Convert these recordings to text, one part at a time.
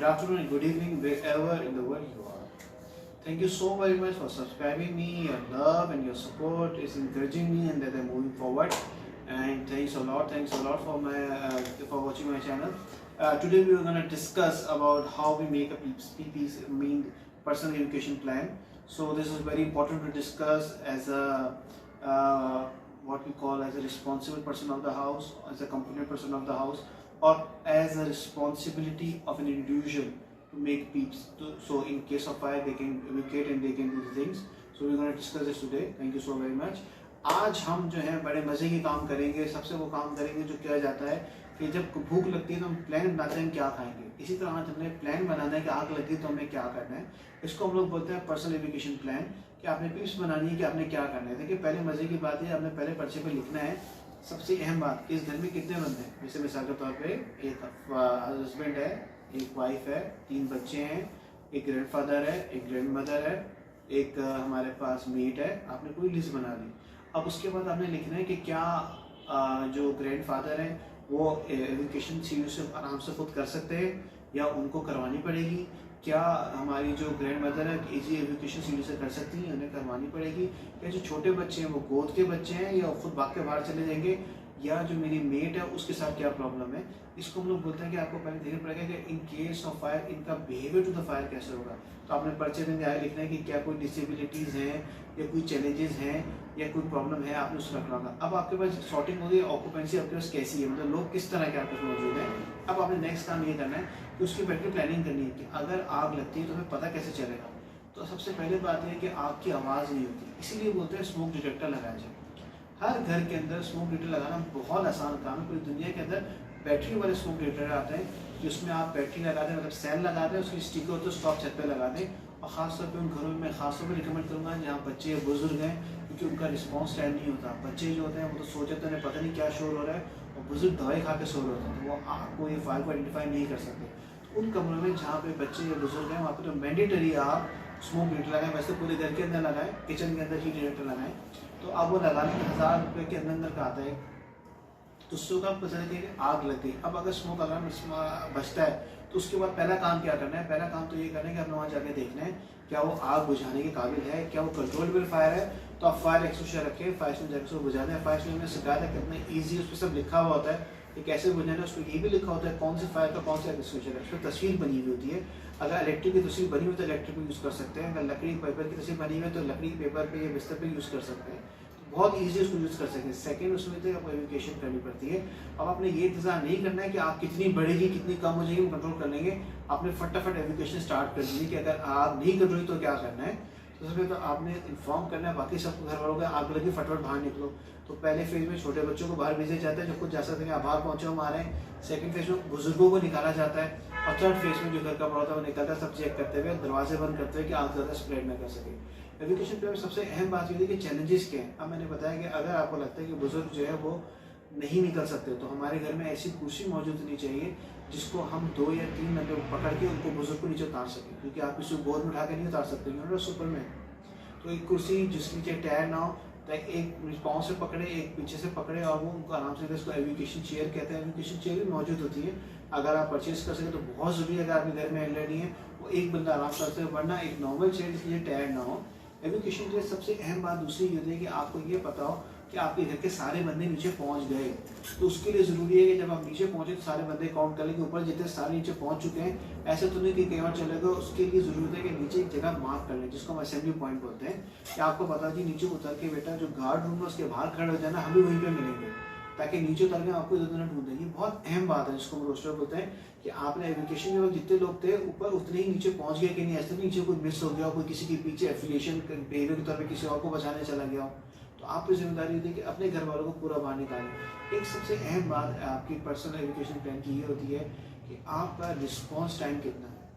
good afternoon and good evening wherever in the world you are. Thank you so very much for subscribing me. Your love and your support is encouraging me and that I'm moving forward. And thanks a lot for watching my channel. Today we are going to discuss about how we make a PP's mean personal education plan. So this is very important to discuss as a what we call as a responsible person of the house, as a competent person of the house, or as a responsibility of an individual to make peeps. So in case of fire, they can evacuate and they can do the things. So we're going to discuss this today. Thank you so very much. आज हम जो है बड़े मजे के काम करेंगे. सबसे वो काम करेंगे जो किया जाता है कि जब भूख लगती है तो हम प्लान बनाते हैं क्या खाएंगे. इसी तरह आज हमने प्लान बनाना है कि आग लगी तो हमें क्या करना है. इसको हम लोग बोलते हैं पर्सनल एजुकेशन प्लान, कि आपने टिप्स बनानी है कि आपने क्या करना है. देखिए पहले मजे की बात है, आपने पहले पर्चे पे लिखना है सबसे अहम बात कि इस घर में कितने बंदे हैं. जैसे मिसाल के तौर पे एक हस्बैंड है, एक वाइफ है, 3 बच्चे हैं, एक ग्रैंडफादर है, एक ग्रैंडमदर है, एक हमारे पास मेट है. आपने पूरी लिस्ट बना ली. अब उसके बाद आपने लिखना है कि क्या जो ग्रैंडफादर हैं वो एजुकेशन सीयू से आराम से खुद कर सकते हैं या उनको करवानी पड़ेगी. क्या हमारी जो ग्रैंड मदर है इजी एजुकेशन सीयू से कर सकती हैं, उन्हें करवानी पड़ेगी. क्या जो छोटे बच्चे हैं वो गोद के बच्चे हैं या खुद भाग के बाहर चले जाएंगे, या जो मेरी मेट है उसके साथ क्या प्रॉब्लम है. इसको हम लोग बोलते हैं कि आपको पहले देखना पड़ेगा कि इन केस ऑफ फायर इनका बिहेवियर टू द फायर कैसे होगा. तो आपने पर्चे में लिखना है कि क्या कोई डिसेबिलिटीज़ हैं या कोई चैलेंजेस हैं या कोई प्रॉब्लम है, आपने उसको रखना होगा. अब आपके पास सॉर्टिंग हो गई, ऑक्यूपेंसी आपके पास कैसी है, मतलब लोग किस तरह के आपके पास मौजूद हैं. अब आपने नेक्स्ट काम ये करना है कि उसकी बैठ के प्लानिंग करनी है कि अगर आग लगती है तो हमें पता कैसे चलेगा. तो सबसे पहले बात है कि आग की आवाज़ नहीं होती, इसीलिए बोलते हैं स्मोक डिटेक्टर लगाया जाए. हर घर के अंदर स्मोक डिटेक्टर लगाना बहुत आसान काम है. पूरी दुनिया के अंदर बैटरी वाले स्मोक डिटेक्टर आते हैं जिसमें आप बैटरी लगा दें, मतलब सेल लगा दें, उसकी स्टिकर होती है उसको आप छत पे लगा दें. और ख़ासतौर पे उन घरों में खासतौर पे रिकमेंड करूँगा जहाँ बच्चे या बुजुर्ग हैं, क्योंकि उनका रिस्पॉन्स टाइम नहीं होता. बच्चे जो होते हैं वो तो सो जाते हैं, पता नहीं क्या शोर हो रहा है, और बुजुर्ग दवाई खा के सो रहे होते हैं, तो वो आपको ये फायर को आइडेंटिफाई नहीं कर सकते. तो उन कमरों में जहाँ पे बच्चे या बुजुर्ग हैं वहाँ पर तो मैंडेटरी आप स्मोक डिटेक्टर लगाएं. वैसे पूरे घर के अंदर लगाएं, किचन के अंदर ही डिटेक्टर लगाएं. तो अब वो लगाने के 1000 रुपये के अंदर का आता है. तो उससे का पता चलता है कि आग लग गई. अब अगर स्मोक अलार्म बचता है तो उसके बाद पहला काम क्या करना है. पहला काम तो ये करना है कि आपने वहाँ जाके देखना है क्या वो आग बुझाने के काबिल है, क्या वो कंट्रोलेबल फायर है. तो आप फायर एक्सटिंग्विशर रखें, फायर एक्सटिंग्विशर को बुझा दें. फायर एक्सटिंग्विशर में शिकायत है कितना ईजी, उस पर सब लिखा हुआ होता है कि कैसे बुझाना है. उसमें ये भी लिखा होता है कौन से फायर का कौन सा एक्सटिंग्विशर है. उस पर तस्वीर बनी हुई होती है. अगर इलेक्ट्रिक की तस्वीर बनी हुई तो इलेक्ट्रिक को यूज़ कर सकते हैं. अगर लकड़ी पेपर की तस्वीर बनी हुई है तो लकड़ी पेपर पे या बिस्तर पे यूज़ कर सकते हैं. बहुत ईजी उसको यूज़ कर सकते हैं. सेकंड उसमें तो आपको एजुकेशन करनी पड़ती है. अब आपने ये इंतजार नहीं करना है कि आप कितनी बढ़ेगी कितनी कम हो जाएगी वो कंट्रोल कर लेंगे. आपने फटाफट एजुकेशन स्टार्ट कर दी कि अगर आप नहीं कर रही तो क्या करना है. तो सबसे तो आपने इन्फॉर्म करना है बाकी सब घर वालों को, आग लगी फटाफट बाहर निकलो. तो पहले फेज में छोटे बच्चों को बाहर भेजा जाता है जो खुद जा सकते हैं, बाहर पहुँचे हम आ रहे हैं. सेकंड फेज में बुजुर्गों को निकाला जाता है. और थर्ड फेज में जो घर का बड़ा होता है वो निकलता है, सब चेक करते हुए, दरवाजे बंद करते हुए कि आग ज़्यादा स्प्रेड ना कर सके. एजुकेशन प्लान में सबसे अहम बात ये थी कि चैलेंजेस क्या हैं. अब मैंने बताया कि अगर आपको लगता है कि बुजुर्ग जो है वो नहीं निकल सकते तो हमारे घर में ऐसी कुर्सी मौजूद होनी चाहिए जिसको हम 2 या 3 घंटे पकड़ के उनको बुजुर्ग को नीचे उतार सकें, क्योंकि आप किसी को गोद में उठा के नहीं उतार सकते हैं सुपरमैन. तो एक कुर्सी जिसके नीचे टायर ना हो, तो एक पाँव से पकड़े एक पीछे से पकड़े और वो उनको आराम से, इसको एजुकेशन चेयर कहते हैं. एजुकेशन चेयर भी मौजूद होती है. अगर आप परचेज कर सकें तो बहुत ज़रूरी है. अगर आपके घर में ऑलरेडी है वो एक बंदा आराम कर सकते, वरना एक नॉर्मल चेयर जिसके टायर ना हो. एजुकेशन के लिए सबसे अहम बात दूसरी ये होती है कि आपको ये पता हो कि आपके घर के सारे बंदे नीचे पहुंच गए. तो उसके लिए ज़रूरी है कि जब आप नीचे पहुंचे तो सारे बंदे काउंट कर लें कि ऊपर जितने सारे नीचे पहुंच चुके हैं. ऐसे तो नहीं कि कई बार चलेगा. उसके लिए ज़रूरत है कि नीचे एक जगह मार्क कर लें जिसको हम असेंबली पॉइंट बोलते हैं. कि आपको पता है कि नीचे उतर के बेटा जो गार्ड रूम है उसके बाहर खड़े हो जाना, हम भी वहीं पर मिलेंगे, ताकि नीचे उतर के आपको इधर उधर ढूंढें. ये बहुत अहम बात है जिसको हम रोस्टर बोलते हैं कि आपने एजुकेशन के वक्त जितने लोग थे ऊपर उतने ही नीचे पहुंच गए कि नहीं. ऐसे नीचे कोई मिस हो गया, कोई किसी के पीछे एफिलिएशन बिहेवियर के तौर पे किसी और को बचाने चला गया हो. तो आपकी जिम्मेदारी होती है कि अपने घर वालों को पूरा बाहर निकालें. एक सबसे अहम बात आपकी पर्सनल एजुकेशन प्लान की ये होती है कि आपका रिस्पॉन्स टाइम कितना है.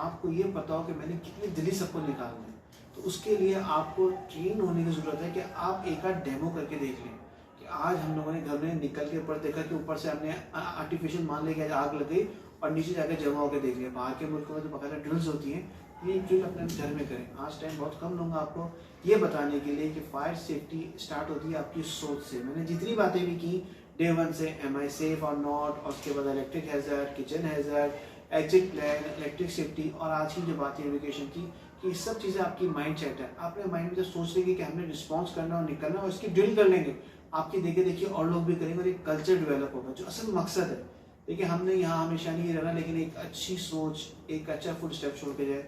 आपको ये पता हो कि मैंने कितनी जल्दी सबको निकालना है. तो उसके लिए आपको ट्रेन होने की ज़रूरत है कि आप एक आध डेमो करके देख लें कि आज हम लोगों ने घर में निकल के ऊपर देखा कि ऊपर से हमने आर्टिफिशियल मान लिया कि आग लग गई और नीचे जाकर जमा होकर देख लिया. बाहर के मुल्कों में तो बाकायदा ड्रिल्स होती हैं. ये ड्रिल अपने घर में करें. आज टाइम बहुत कम लूँगा आपको ये बताने के लिए कि फायर सेफ्टी स्टार्ट होती है आपकी सोच से. मैंने जितनी बातें भी की डे 1 से, एम आई सेफ और नॉट, और उसके बाद electric hazard, kitchen hazard, exit plan, electric safety और आज की जो बात है एजुकेशन की, कि ये सब चीज़ें आपकी माइंड सेट है। आपने माइंड में जब सोच लेंगे कि हमने रिस्पॉन्स करना और निकलना और इसकी ड्रिल कर लेंगे, आपकी देखे देखिए और लोग भी करेंगे और एक कल्चर डेवलप होगा जो असल मकसद है। देखिए हमने यहाँ हमेशा नहीं रहना, लेकिन एक अच्छी सोच, एक अच्छा फुल स्टेप छोड़ के जाए।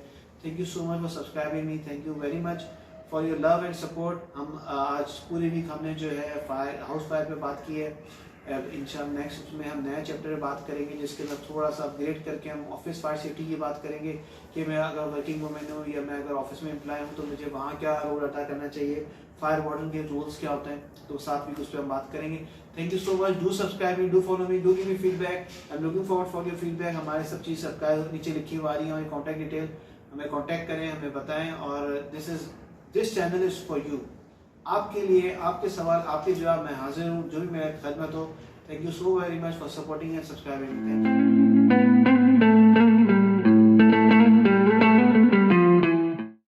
Thank you so much for subscribing me, thank you very much for your love and support. हम आज पूरी वीक हमने जो है हाउस फायर पे बात की है। इंशाल्लाह नेक्स्ट में हम नया चैप्टर में बात करेंगे जिसके अंदर थोड़ा सा अपग्रेड करके हम ऑफिस फायर सेफ्टी की बात करेंगे कि मैं अगर वर्किंग वूमेन हूँ या मैं अगर ऑफिस में एम्प्लॉय हूँ तो मुझे वहाँ क्या रोल अदा करना चाहिए, फायर वार्डन के रूल्स क्या होते हैं, तो 7 वीक उस पर हम बात करेंगे। Thank you so much, do subscribe me, do follow me, do give me feedback. I am looking forward for your feedback. हमारे सब चीज़ सब्सक्राइब नीचे लिखी हुई आ रही है, हमारी कॉन्टैक्ट डिटेल, हमें कॉन्टैक्ट करें, हमें बताएं। और this channel is for you, आपके लिए, आपके सवाल, आपके जवाब, मैं हाजिर हूँ, जो भी मेरी खदमत हो। Thank you so very much for supporting and subscribing. Thank you.